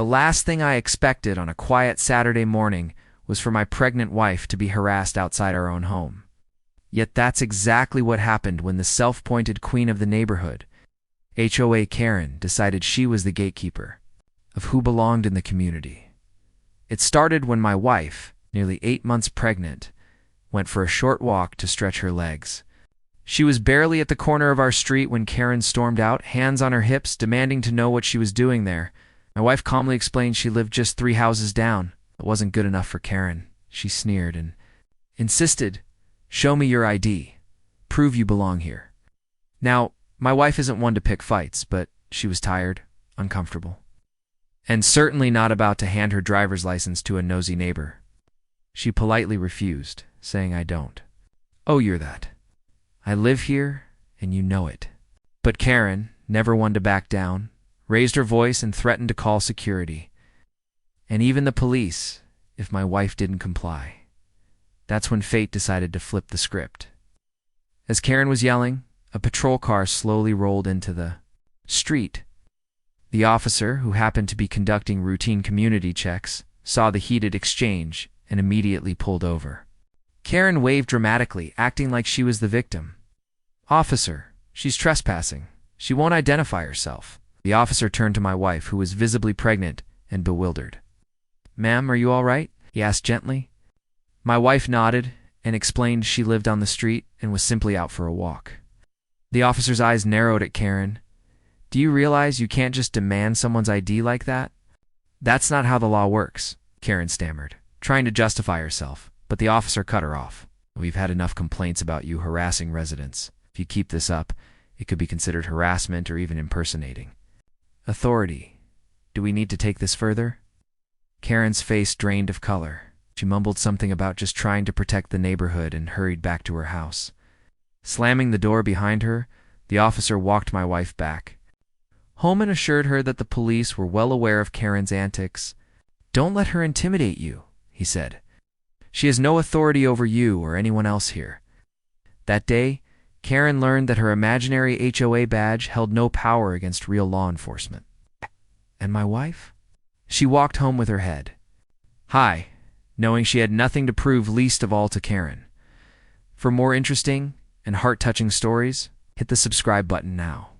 The last thing I expected on a quiet Saturday morning was for my pregnant wife to be harassed outside our own home. Yet that's exactly what happened when the self-appointed queen of the neighborhood, HOA Karen, decided she was the gatekeeper of who belonged in the community. It started when my wife, nearly 8 months pregnant, went for a short walk to stretch her legs. She was barely at the corner of our street when Karen stormed out, hands on her hips, demanding to know what she was doing there. My wife calmly explained she lived just 3 houses down. It wasn't good enough for Karen. She sneered and insisted, "Show me your ID. Prove you belong here." Now, my wife isn't one to pick fights, but she was tired, uncomfortable, and certainly not about to hand her driver's license to a nosy neighbor. She politely refused, saying, "I don't owe you that. I live here, and you know it." But Karen, never one to back down, raised her voice and threatened to call security, and even the police, if my wife didn't comply. That's when fate decided to flip the script. As Karen was yelling, a patrol car slowly rolled into the street. The officer, who happened to be conducting routine community checks, saw the heated exchange and immediately pulled over. Karen waved dramatically, acting like she was the victim. "Officer, she's trespassing. She won't identify herself." The officer turned to my wife, who was visibly pregnant and bewildered. "Ma'am, are you all right?" he asked gently. My wife nodded and explained she lived on the street and was simply out for a walk. The officer's eyes narrowed at Karen. "Do you realize you can't just demand someone's ID like that?" "That's not how the law works," Karen stammered, trying to justify herself, but the officer cut her off. "We've had enough complaints about you harassing residents. If you keep this up, it could be considered harassment or even impersonating." "Authority, do we need to take this further?" Karen's face drained of color. She mumbled something about just trying to protect the neighborhood and hurried back to her house. Slamming the door behind her, the officer walked my wife back. Holman assured her that the police were well aware of Karen's antics. "Don't let her intimidate you," he said. "She has no authority over you or anyone else here." That day, Karen learned that her imaginary HOA badge held no power against real law enforcement. And my wife? She walked home with her head high, knowing she had nothing to prove, least of all to Karen. For more interesting and heart-touching stories, hit the subscribe button now.